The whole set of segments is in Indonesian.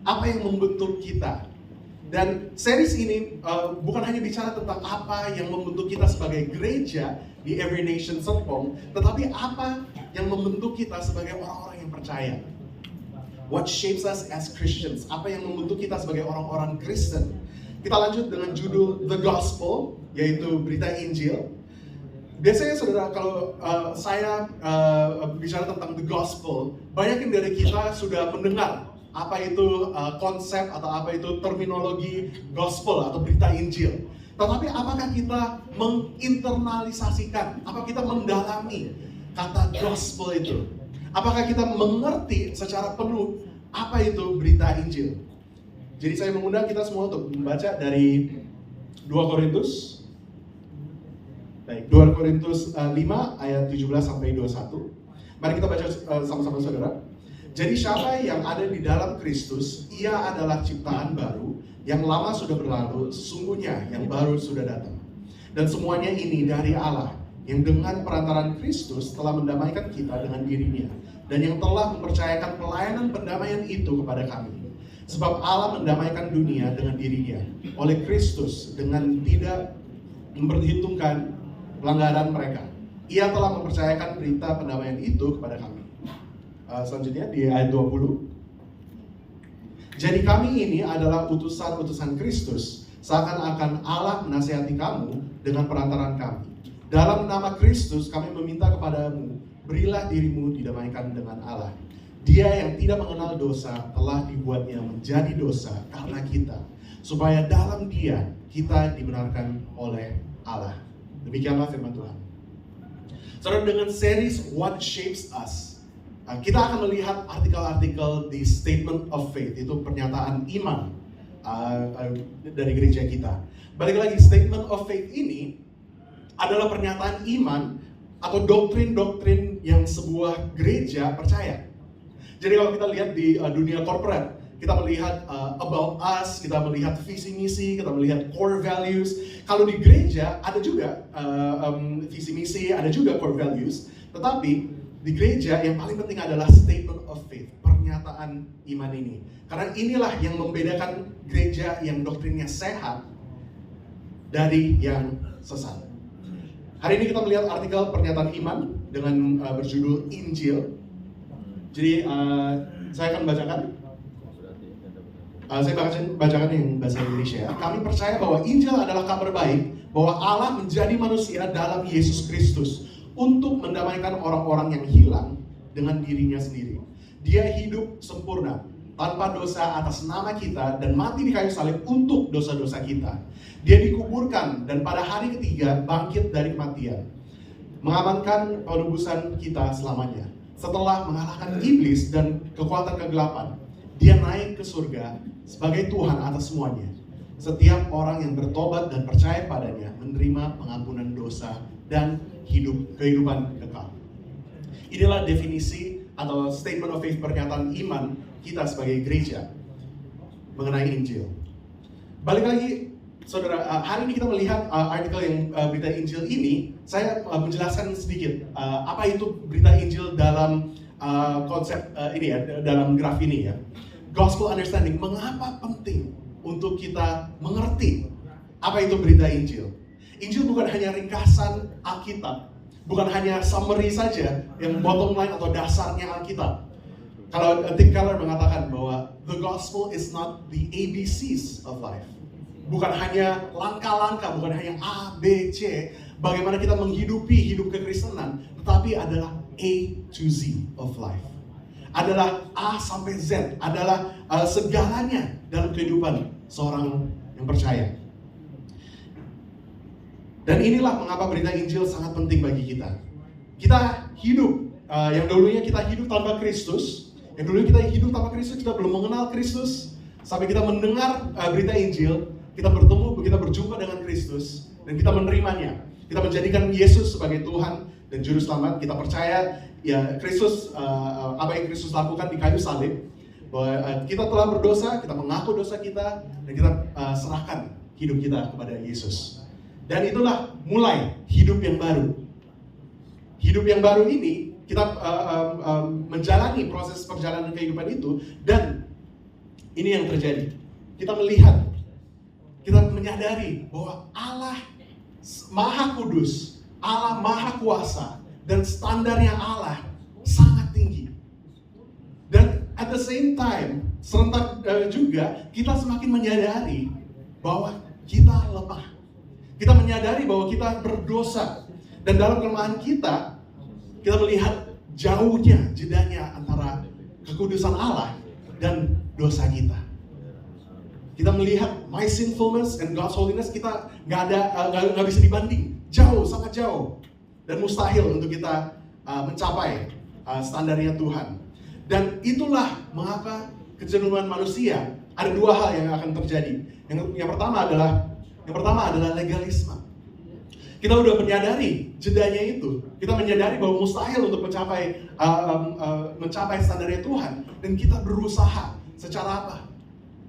apa yang membentuk kita. Dan series ini bukan hanya bicara tentang apa yang membentuk kita sebagai gereja di Every Nation Serpong, tetapi apa yang membentuk kita sebagai orang-orang yang percaya. What shapes us as Christians? Apa yang membentuk kita sebagai orang-orang Kristen? Kita lanjut dengan judul The Gospel, yaitu berita Injil. Biasanya saudara, kalau saya bicara tentang The Gospel, banyak yang dari kita sudah mendengar apa itu konsep atau apa itu terminologi gospel atau berita Injil. Tetapi apakah kita menginternalisasikan, apakah kita mendalami kata gospel itu? Apakah kita mengerti secara penuh apa itu berita Injil? Jadi saya mengundang kita semua untuk membaca dari 2 Korintus. Baik, 2 Korintus 5 ayat 17 sampai 21. Mari kita baca sama-sama saudara. Jadi siapa yang ada di dalam Kristus, ia adalah ciptaan baru, yang lama sudah berlalu, sesungguhnya yang baru sudah datang. Dan semuanya ini dari Allah, yang dengan perantaran Kristus telah mendamaikan kita dengan dirinya, dan yang telah mempercayakan pelayanan pendamaian itu kepada kami. Sebab Allah mendamaikan dunia dengan dirinya, oleh Kristus, dengan tidak memperhitungkan pelanggaran mereka. Ia telah mempercayakan berita pendamaian itu kepada kami. Selanjutnya di ayat 20. Jadi kami ini adalah utusan-utusan Kristus, seakan-akan Allah menasihati kamu dengan perantaran kami. Dalam nama Kristus kami meminta kepadamu, berilah dirimu didamaikan dengan Allah. Dia yang tidak mengenal dosa telah dibuatnya menjadi dosa karena kita, supaya dalam Dia kita dibenarkan oleh Allah. Demikianlah firman Tuhan. Saudara, dengan series What Shapes Us, kita akan melihat artikel-artikel di Statement of Faith, itu pernyataan iman dari gereja kita. Balik lagi, Statement of Faith ini adalah pernyataan iman atau doktrin-doktrin yang sebuah gereja percaya. Jadi kalau kita lihat di dunia corporate, kita melihat about us, kita melihat visi misi, kita melihat core values. Kalau di gereja ada juga visi misi, ada juga core values, tetapi di gereja yang paling penting adalah statement of faith, pernyataan iman ini. Karena inilah yang membedakan gereja yang doktrinnya sehat dari yang sesat. Hari ini kita melihat artikel pernyataan iman dengan berjudul Injil. Jadi saya akan bacakan. Saya bacakan yang bahasa Indonesia. Kami percaya bahwa Injil adalah kabar baik bahwa Allah menjadi manusia dalam Yesus Kristus untuk mendamaikan orang-orang yang hilang dengan dirinya sendiri. Dia hidup sempurna, tanpa dosa atas nama kita dan mati di kayu salib untuk dosa-dosa kita. Dia dikuburkan dan pada hari ketiga bangkit dari kematian, mengamankan penebusan kita selamanya. Setelah mengalahkan iblis dan kekuatan kegelapan, Dia naik ke surga sebagai Tuhan atas semuanya. Setiap orang yang bertobat dan percaya padanya menerima pengampunan dosa dan kehidupan kekal. Inilah definisi atau statement of faith, pernyataan iman kita sebagai gereja mengenai Injil. Balik lagi, saudara, hari ini kita melihat artikel yang berita Injil ini. Saya menjelaskan sedikit apa itu berita Injil dalam konsep ini ya, dalam graf ini ya. Gospel understanding, mengapa penting untuk kita mengerti apa itu berita Injil. Injil bukan hanya ringkasan Alkitab, bukan hanya summary saja yang bottom line atau dasarnya Alkitab. Kalau Tim Keller mengatakan bahwa the gospel is not the ABCs of life. Bukan hanya langkah-langkah, bukan hanya A, B, C, bagaimana kita menghidupi hidup kekristenan, tetapi adalah A to Z of life. Adalah A sampai Z, adalah segalanya dalam kehidupan seorang yang percaya. Dan inilah mengapa berita Injil sangat penting bagi kita. Kita hidup, yang dulunya kita hidup tanpa Kristus, yang dulunya kita hidup tanpa Kristus, kita belum mengenal Kristus, sampai kita mendengar berita Injil, kita bertemu, kita berjumpa dengan Kristus, dan kita menerimanya. Kita menjadikan Yesus sebagai Tuhan dan Juru Selamat. Kita percaya ya Kristus, apa yang Kristus lakukan di kayu salib, bahwa kita telah berdosa, kita mengaku dosa kita, dan kita serahkan hidup kita kepada Yesus. Dan itulah mulai hidup yang baru. Hidup yang baru ini, kita menjalani proses perjalanan kehidupan itu, dan ini yang terjadi. Kita melihat, kita menyadari bahwa Allah Maha Kudus, Allah Maha Kuasa, dan standarnya Allah sangat tinggi. Dan at the same time, serentak juga kita semakin menyadari bahwa kita lemah. Kita menyadari bahwa kita berdosa. Dan dalam kelemahan kita melihat jauhnya jedanya antara kekudusan Allah dan dosa kita. Kita melihat my sinfulness and God's holiness, kita nggak bisa dibanding, jauh, sangat jauh, dan mustahil untuk kita mencapai standarnya Tuhan. Dan itulah mengapa kecenderungan manusia, ada dua hal yang akan terjadi. Yang pertama adalah legalisme. Kita udah menyadari jedanya itu. Kita menyadari bahwa mustahil untuk mencapai standarnya Tuhan. Dan kita berusaha secara apa?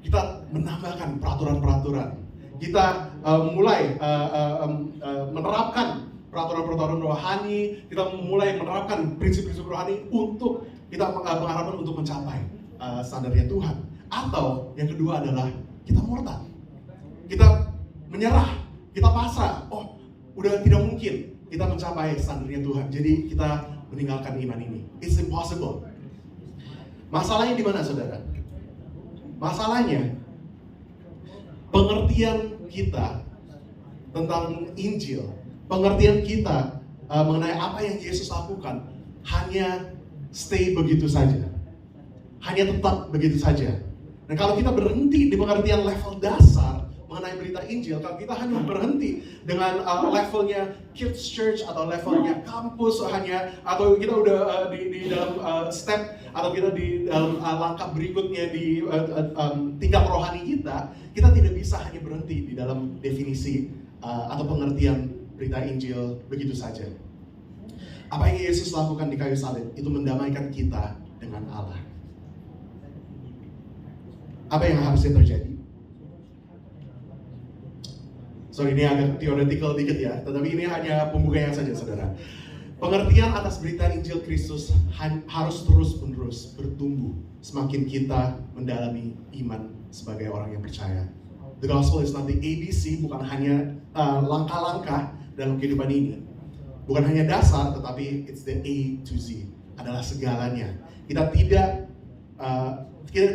Kita menambahkan peraturan-peraturan. Kita mulai menerapkan peraturan-peraturan rohani. Kita mulai menerapkan prinsip-prinsip rohani untuk kita mengharapkan untuk mencapai standarnya Tuhan. Atau yang kedua adalah kita murtad. Kita menyerah, kita pasrah. Oh, udah tidak mungkin kita mencapai standarnya Tuhan. Jadi kita meninggalkan iman ini. It's impossible. Masalahnya di mana, saudara? Masalahnya pengertian kita tentang Injil, pengertian kita mengenai apa yang Yesus lakukan hanya stay begitu saja. Hanya tetap begitu saja. Dan kalau kita berhenti di pengertian level dasar mengenai berita Injil, kalau kita hanya berhenti dengan levelnya kids church atau levelnya kampus hanya, atau kita udah di dalam step atau kita di dalam langkah berikutnya di tingkat rohani kita tidak bisa hanya berhenti di dalam definisi atau pengertian berita Injil begitu saja. Apa yang Yesus lakukan di kayu salib itu mendamaikan kita dengan Allah. Apa yang harusnya terjadi? Sorry, ini agak theoretical dikit ya, tetapi ini hanya pembukanya saja, saudara. Pengertian atas berita Injil Kristus harus terus-menerus bertumbuh semakin kita mendalami iman sebagai orang yang percaya. The gospel is not the ABC, bukan hanya langkah-langkah dalam kehidupan ini. Bukan hanya dasar, tetapi it's the A to Z, adalah segalanya. Kita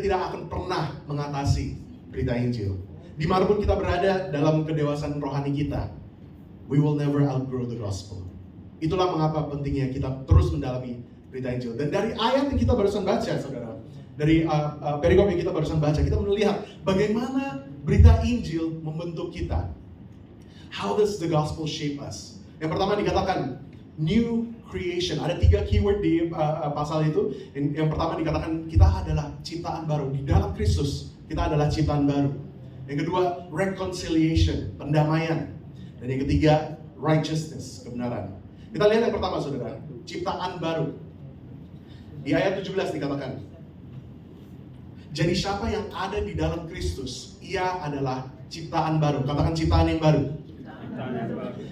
tidak akan pernah mengatasi berita Injil. Dimanapun kita berada dalam kedewasaan rohani kita, we will never outgrow the gospel. Itulah mengapa pentingnya kita terus mendalami berita Injil. Dan dari ayat yang kita barusan baca, saudara, dari perikop yang kita barusan baca, kita melihat bagaimana berita Injil membentuk kita. How does the gospel shape us? Yang pertama dikatakan new creation. Ada 3 keyword di pasal itu. Yang pertama dikatakan kita adalah ciptaan baru. Di dalam Kristus kita adalah ciptaan baru. Yang kedua, reconciliation, pendamaian. Dan yang ketiga, righteousness, kebenaran. Kita lihat yang pertama, saudara, ciptaan baru. Di ayat 17 dikatakan, jadi siapa yang ada di dalam Kristus, ia adalah ciptaan baru. Katakan ciptaan yang baru.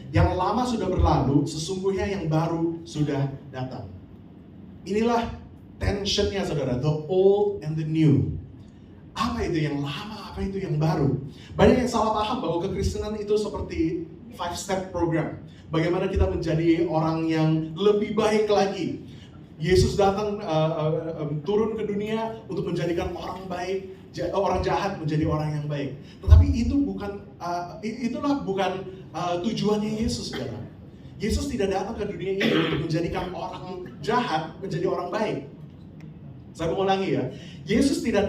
Yang lama sudah berlalu, sesungguhnya yang baru sudah datang. Inilah tensionnya, saudara, the old and the new. Apa itu yang lama, apa itu yang baru? Banyak yang salah paham bahwa kekristenan itu seperti 5-step program. Bagaimana kita menjadi orang yang lebih baik lagi. Yesus datang turun ke dunia untuk menjadikan orang baik, orang jahat menjadi orang yang baik. Tetapi itu itulah bukan tujuannya Yesus, saudara. Yesus tidak datang ke dunia ini untuk menjadikan orang jahat menjadi orang baik. Saya mengulangi ya, Yesus tidak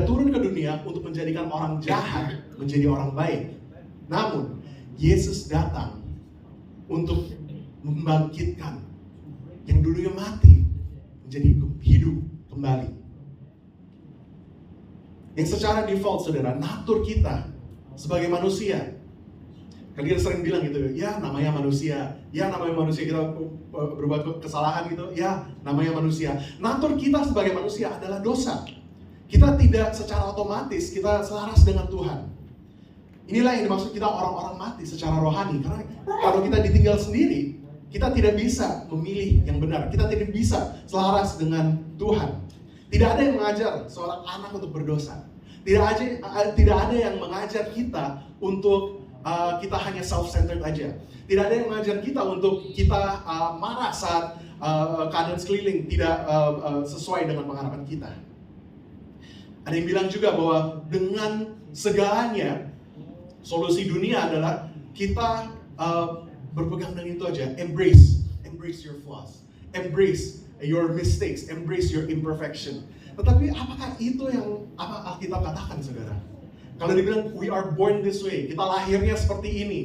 turun ke dunia untuk menjadikan orang jahat menjadi orang baik. Namun, Yesus datang untuk membangkitkan yang dulunya mati menjadi hidup kembali. Yang secara default, saudara, natur kita sebagai manusia. Kan kita sering bilang gitu, ya namanya manusia kita berbuat kesalahan gitu, ya namanya manusia. Natur kita sebagai manusia adalah dosa. Kita tidak secara otomatis kita selaras dengan Tuhan. Inilah yang dimaksud kita orang-orang mati secara rohani. Karena kalau kita ditinggal sendiri, kita tidak bisa memilih yang benar. Kita tidak bisa selaras dengan Tuhan. Tidak ada yang mengajar seorang anak untuk berdosa. Tidak ada yang mengajar kita untuk kita hanya self-centered aja. Tidak ada yang mengajar kita untuk kita marah saat keadaan sekeliling tidak sesuai dengan pengharapan kita. Ada yang bilang juga bahwa dengan segalanya, solusi dunia adalah kita berpegang dengan itu aja. Embrace your flaws. Embrace your mistakes. Embrace your imperfection. Tetapi apakah itu yang apa Alkitab katakan, saudara? Kalau dibilang we are born this way, kita lahirnya seperti ini.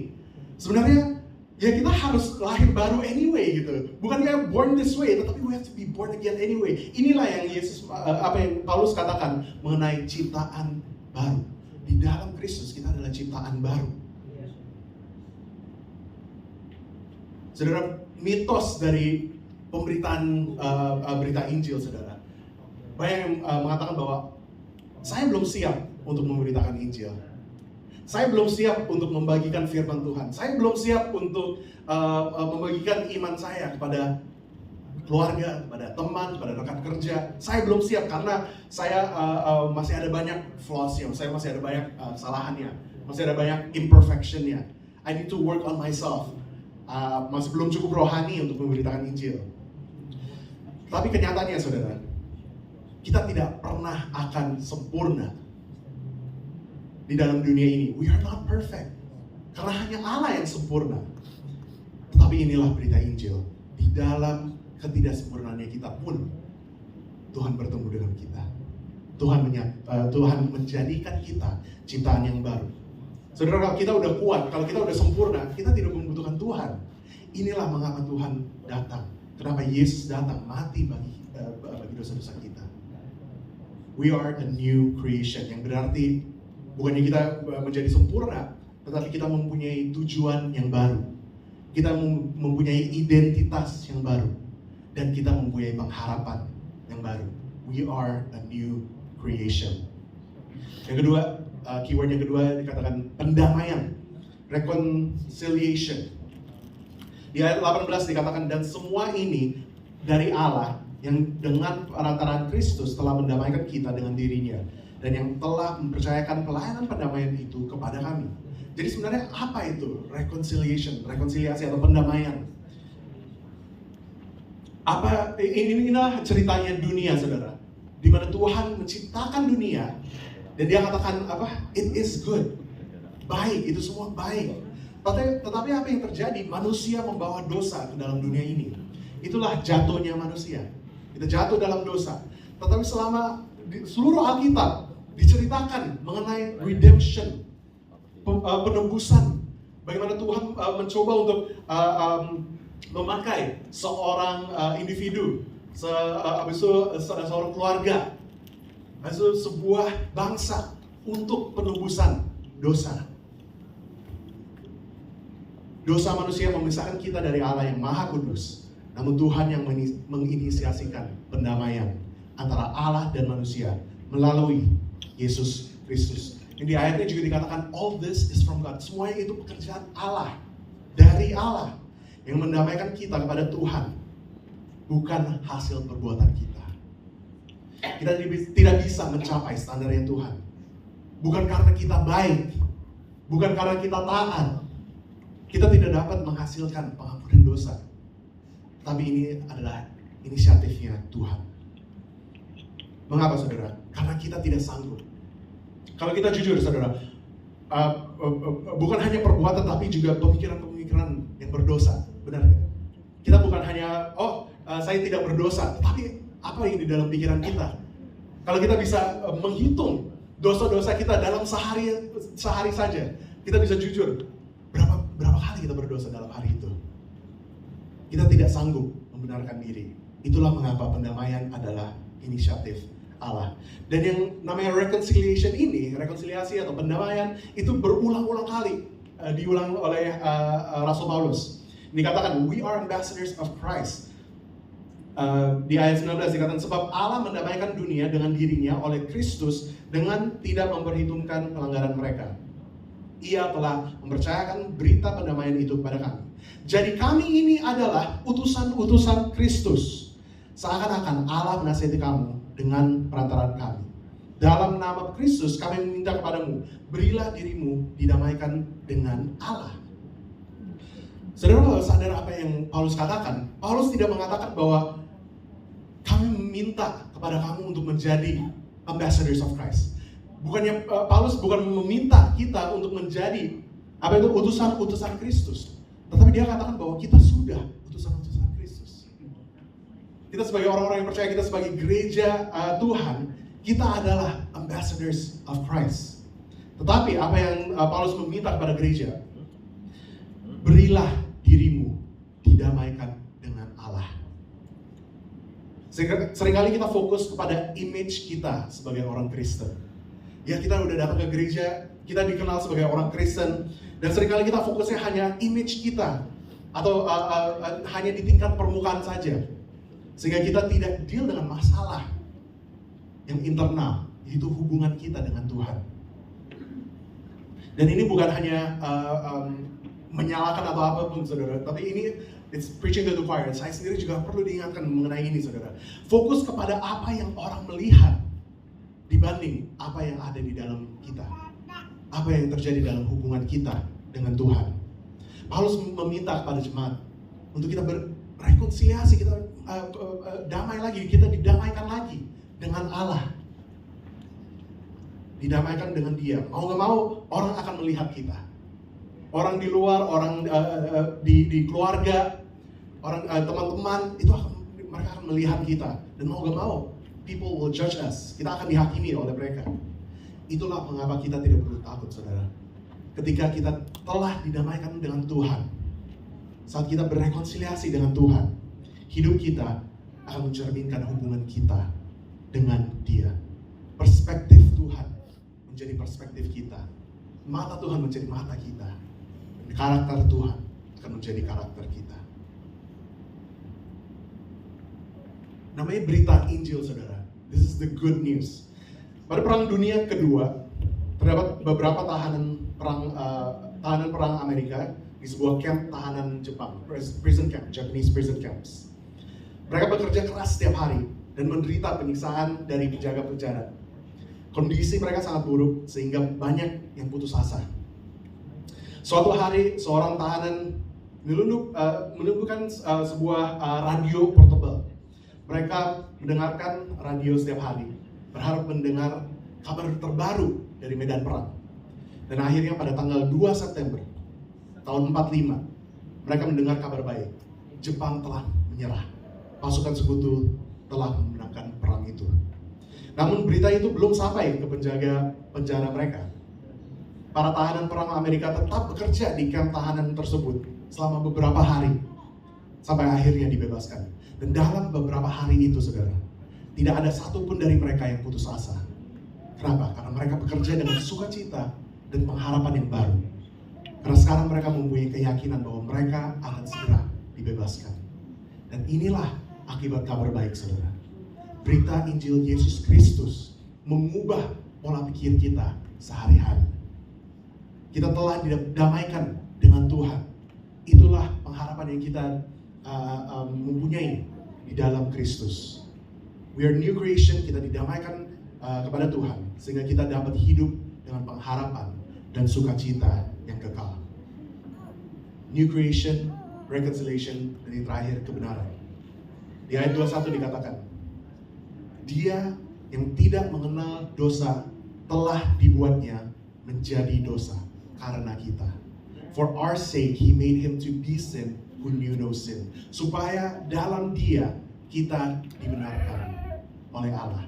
Sebenarnya ya kita harus lahir baru anyway gitu. Bukannya born this way, tetapi we have to be born again anyway. Inilah yang yang Paulus katakan mengenai ciptaan baru. Di dalam Kristus kita adalah ciptaan baru. Saudara, mitos dari pemberitaan berita Injil, saudara. Banyak yang mengatakan bahwa saya belum siap untuk memberitakan Injil. Saya belum siap untuk membagikan firman Tuhan. Saya belum siap untuk membagikan iman saya kepada keluarga, kepada teman, kepada rekan kerja. Saya belum siap karena saya masih ada banyak flaws-nya, saya masih ada banyak kesalahannya, masih ada banyak imperfection-nya. I need to work on myself. Masih belum cukup rohani untuk memberitakan Injil. Tapi kenyataannya, saudara, kita tidak pernah akan sempurna di dalam dunia ini. We are not perfect. Karena hanya Allah yang sempurna. Tetapi inilah berita Injil. Di dalam ketidaksempurnaannya kita pun, Tuhan bertemu dengan kita. Tuhan menjadikan kita ciptaan yang baru. Saudara, kalau kita udah kuat, kalau kita udah sempurna, kita tidak membutuhkan Tuhan. Inilah mengapa Tuhan datang. Kenapa Yesus datang mati bagi dosa-dosa kita. We are a new creation, yang berarti bukannya kita menjadi sempurna, tetapi kita mempunyai tujuan yang baru. Kita mempunyai identitas yang baru. Dan kita mempunyai pengharapan yang baru. We are a new creation. Yang kedua, keyword yang kedua dikatakan pendamaian. Reconciliation. Di ayat 18 dikatakan, dan semua ini dari Allah yang dengan perantaraan Kristus telah mendamaikan kita dengan dirinya, dan yang telah mempercayakan pelayanan pendamaian itu kepada kami. Jadi sebenarnya apa itu reconciliation, rekonsiliasi atau pendamaian? Inilah ceritanya dunia, saudara, di mana Tuhan menciptakan dunia dan Dia katakan it is good, baik, itu semua baik. Tetapi apa yang terjadi? Manusia membawa dosa ke dalam dunia ini. Itulah jatuhnya manusia. Kita jatuh dalam dosa. Tetapi selama seluruh Alkitab diceritakan mengenai redemption, penebusan. Bagaimana Tuhan mencoba untuk memakai seorang individu, seorang keluarga, sebuah bangsa untuk penebusan dosa. Dosa manusia memisahkan kita dari Allah yang Maha Kudus. Namun Tuhan yang menginisiasikan pendamaian antara Allah dan manusia melalui Yesus Kristus. Yang di ayatnya juga dikatakan all this is from God. Semuanya itu pekerjaan Allah, dari Allah, yang mendamaikan kita kepada Tuhan, bukan hasil perbuatan kita. Kita tidak bisa mencapai standarnya Tuhan. Bukan karena kita baik, bukan karena kita taat. Kita tidak dapat menghasilkan pengampunan dosa. Tapi ini adalah inisiatifnya Tuhan. Mengapa, saudara? Karena kita tidak sanggup. Kalau kita jujur, saudara, bukan hanya perbuatan, tapi juga pemikiran-pemikiran yang berdosa. Benar nggak? Kita bukan hanya, saya tidak berdosa, tapi apa yang di dalam pikiran kita? Kalau kita bisa menghitung dosa-dosa kita dalam sehari saja, kita bisa jujur, berapa kali kita berdosa dalam hari itu? Kita tidak sanggup membenarkan diri. Itulah mengapa pendamaian adalah inisiatif Allah. Dan yang namanya reconciliation ini, rekonsiliasi atau pendamaian, itu berulang-ulang kali diulang oleh Rasul Paulus. Dikatakan, we are ambassadors of Christ. Di ayat 19 dikatakan, sebab Allah mendamaikan dunia dengan dirinya oleh Kristus dengan tidak memperhitungkan pelanggaran mereka. Ia telah mempercayakan berita pendamaian itu kepada kami. Jadi kami ini adalah utusan-utusan Kristus. Seakan-akan Allah menasihati kamu dengan perantaraan kami. Dalam nama Kristus kami meminta kepadamu, berilah dirimu didamaikan dengan Allah. Saudara, kalau sadar apa yang Paulus katakan, Paulus tidak mengatakan bahwa kami meminta kepada kamu untuk menjadi ambassadors of Christ. Bukannya Paulus bukan meminta kita untuk menjadi utusan Kristus, tetapi dia katakan bahwa kita sudah utusan Kristus. Kita sebagai orang-orang yang percaya, kita sebagai gereja Tuhan, kita adalah ambassadors of Christ. Tetapi apa yang Paulus meminta kepada gereja, berilah dirimu didamaikan dengan Allah. Seringkali kita fokus kepada image kita sebagai orang Kristen. Ya, kita udah datang ke gereja, kita dikenal sebagai orang Kristen, dan seringkali kita fokusnya hanya image kita, atau hanya di tingkat permukaan saja. Sehingga kita tidak deal dengan masalah yang internal, yaitu hubungan kita dengan Tuhan. Dan ini bukan hanya menyalahkan atau apapun, saudara, tapi ini it's preaching to the choir. Saya sendiri juga perlu diingatkan mengenai ini, saudara. Fokus kepada apa yang orang melihat dibanding apa yang ada di dalam kita, apa yang terjadi dalam hubungan kita dengan Tuhan. Paulus meminta kepada jemaat untuk kita berrekonsiliasi, kita damai lagi, kita didamaikan lagi dengan Allah, didamaikan dengan Dia. Mau gak mau orang akan melihat kita. Orang di luar, orang di keluarga, orang teman-teman, itu mereka akan melihat kita. Dan mau gak mau, people will judge us. Kita akan dihakimi oleh mereka. Itulah mengapa kita tidak perlu takut, saudara. Ketika kita telah didamaikan dengan Tuhan, saat kita berrekonsiliasi dengan Tuhan, hidup kita akan mencerminkan hubungan kita dengan Dia. Perspektif Tuhan menjadi perspektif kita. Mata Tuhan menjadi mata kita. Karakter Tuhan akan menjadi karakter kita. Namanya berita Injil, saudara. This is the good news. Pada Perang Dunia Kedua, terdapat beberapa tahanan perang Amerika di sebuah camp tahanan Jepang, prison camp, Japanese prison camps. Mereka bekerja keras setiap hari dan menderita penyiksaan dari penjaga penjara. Kondisi mereka sangat buruk sehingga banyak yang putus asa. Suatu hari seorang tahanan menundukkan sebuah radio portable. Mereka mendengarkan radio setiap hari, berharap mendengar kabar terbaru dari medan perang. Dan akhirnya pada tanggal 2 September tahun 45, mereka mendengar kabar baik. Jepang telah menyerah. Pasukan sekutu telah memenangkan perang itu. Namun berita itu belum sampai ke penjaga penjara mereka. Para tahanan perang Amerika tetap bekerja di kamp tahanan tersebut selama beberapa hari sampai akhirnya dibebaskan. Dan dalam beberapa hari itu, saudara, tidak ada satupun dari mereka yang putus asa. Kenapa? Karena mereka bekerja dengan sukacita dan pengharapan yang baru. Karena sekarang mereka mempunyai keyakinan bahwa mereka akan segera dibebaskan. Dan inilah akibat kabar baik, saudara. Berita Injil Yesus Kristus mengubah pola pikir kita sehari-hari. Kita telah didamaikan dengan Tuhan. Itulah pengharapan yang kita mempunyai di dalam Kristus. We are new creation, kita didamaikan kepada Tuhan, sehingga kita dapat hidup dengan pengharapan dan sukacita yang kekal. New creation, reconciliation, dan yang terakhir kebenaran. Di ayat 21 dikatakan, Dia yang tidak mengenal dosa telah dibuatnya menjadi dosa karena kita. For our sake, He made Him to be sin who knew no sin. Supaya dalam Dia kita dibenarkan oleh Allah.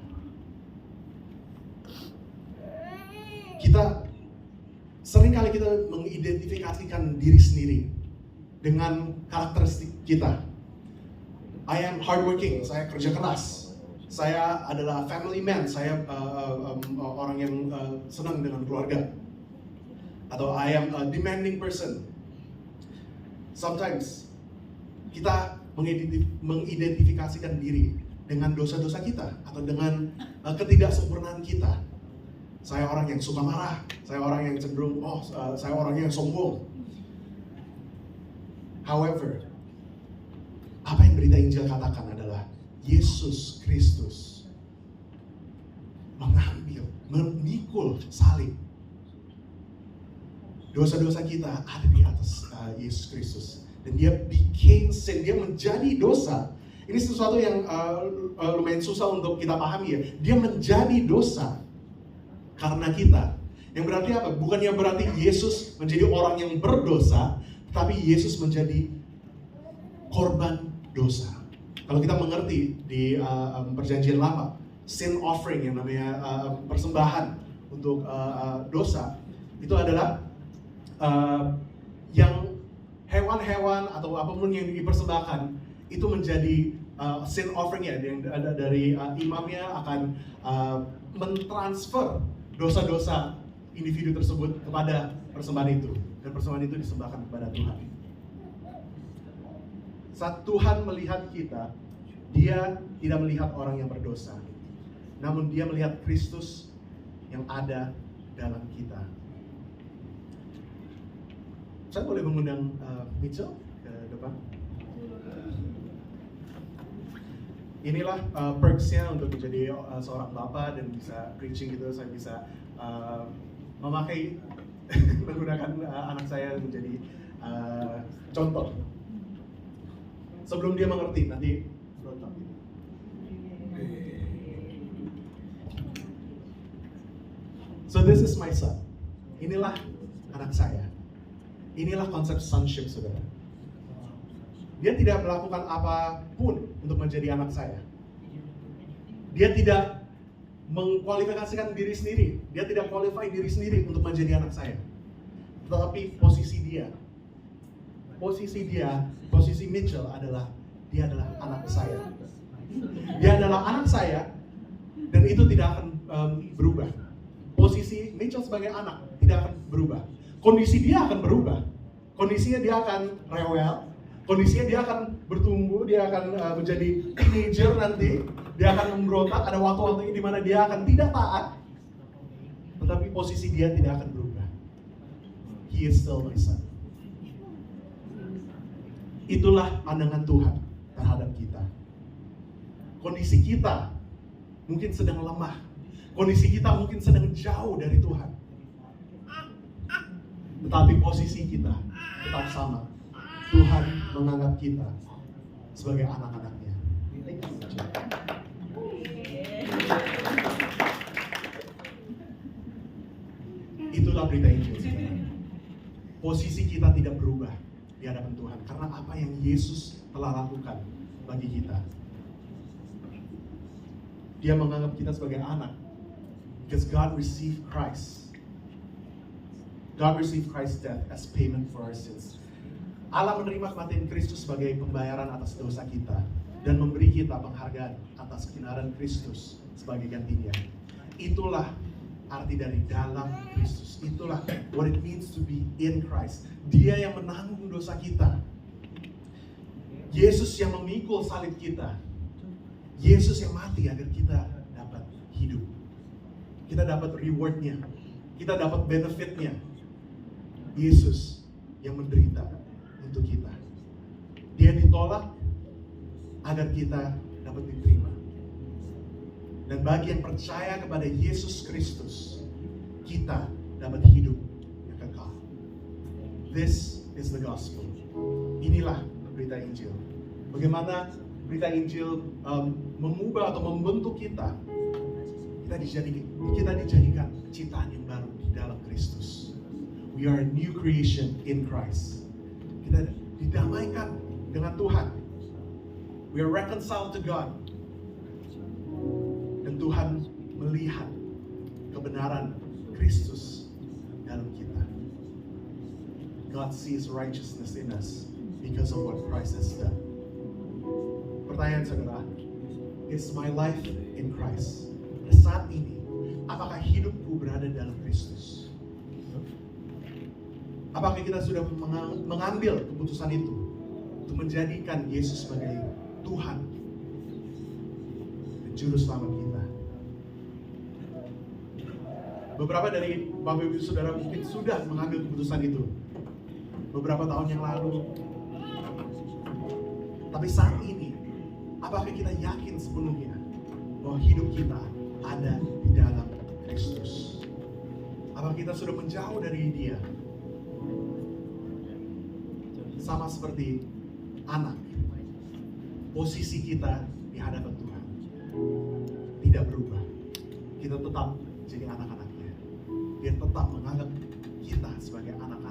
Seringkali kita mengidentifikasikan diri sendiri dengan karakteristik kita. I am hardworking, saya kerja keras. Saya adalah family man, saya orang yang senang dengan keluarga. Atau I am a demanding person. Sometimes kita mengidentifikasikan diri dengan dosa-dosa kita atau dengan ketidaksempurnaan kita. Saya orang yang suka marah, saya orang yang cenderung, saya orang yang sombong. However, apa yang berita Injil katakan adalah Yesus Kristus mengambil, memikul salib. Dosa-dosa kita ada di atas Yesus Kristus. Dan dia became sin, dia menjadi dosa. Ini sesuatu yang lumayan susah untuk kita pahami ya. Dia menjadi dosa karena kita. Yang berarti apa? Bukannya berarti Yesus menjadi orang yang berdosa, tapi Yesus menjadi korban dosa. Kalau kita mengerti di perjanjian lama, sin offering yang namanya persembahan untuk dosa, itu adalah yang hewan-hewan atau apapun yang dipersembahkan itu menjadi sin offering-nya, yang dari imamnya akan mentransfer dosa-dosa individu tersebut kepada persembahan itu, dan persembahan itu disembahkan kepada Tuhan. Saat Tuhan melihat kita, dia tidak melihat orang yang berdosa, namun dia melihat Kristus yang ada dalam kita. Saya boleh mengundang Mitchell ke depan. Inilah perks-nya untuk menjadi seorang bapak dan bisa preaching gitu. Saya bisa memakai menggunakan anak saya menjadi contoh. Sebelum dia mengerti, nanti berontak. So this is my son. Inilah anak saya. Inilah konsep sonship, saudara. Dia tidak melakukan apapun untuk menjadi anak saya. Dia tidak mengkualifikasikan diri sendiri. Dia tidak qualify diri sendiri untuk menjadi anak saya. Tetapi posisi Mitchell adalah, dia adalah anak saya. Dia adalah anak saya, dan itu tidak akan berubah. Posisi Mitchell sebagai anak tidak akan berubah. Kondisi dia akan berubah. Kondisinya dia akan rewel. Kondisinya dia akan bertumbuh. Dia akan menjadi teenager nanti. Dia akan memberontak. Ada waktu-waktu di mana dia akan tidak taat. Tetapi posisi dia tidak akan berubah. He is still my son. Itulah pandangan Tuhan terhadap kita. Kondisi kita mungkin sedang lemah. Kondisi kita mungkin sedang jauh dari Tuhan. Tetapi posisi kita tetap sama. Tuhan menganggap kita sebagai anak-anaknya. Itulah berita Injil. Posisi kita tidak berubah di hadapan Tuhan karena apa yang Yesus telah lakukan bagi kita. Dia menganggap kita sebagai anak because God received Christ. God received Christ's death as payment for our sins. Allah menerima kematian Kristus sebagai pembayaran atas dosa kita dan memberi kita penghargaan atas kebenaran Kristus sebagai gantinya. Itulah arti dari dalam Kristus. Itulah what it means to be in Christ. Dia yang menanggung dosa kita. Yesus yang memikul salib kita. Yesus yang mati agar kita dapat hidup. Kita dapat rewardnya. Kita dapat benefitnya. Yesus yang menderita untuk kita. Dia ditolak agar kita dapat diterima. Dan bagi yang percaya kepada Yesus Kristus, kita dapat hidup yang kekal. This is the gospel. Inilah berita Injil. Bagaimana berita Injil mengubah atau membentuk kita. Kita dijadikan ciptaan yang baru di dalam Kristus. We are a new creation in Christ. Kita didamaikan dengan Tuhan. We are reconciled to God. Dan Tuhan melihat kebenaran Kristus dalam kita. God sees righteousness in us because of what Christ has done. Pertanyaan saudara, is my life in Christ? Pada saat ini, apakah hidupku berada dalam Kristus? Apakah kita sudah mengambil keputusan itu untuk menjadikan Yesus sebagai Tuhan dan Juru Selamat kita? Beberapa dari Bapak Ibu Saudara mungkin sudah mengambil keputusan itu beberapa tahun yang lalu. Tapi saat ini, apakah kita yakin sepenuhnya bahwa hidup kita ada di dalam Kristus. Apa kita sudah menjauh dari Dia? Sama seperti anak, posisi kita di hadapan Tuhan tidak berubah. Kita tetap jadi anak-anaknya. Dia tetap menganggap kita sebagai anak-anak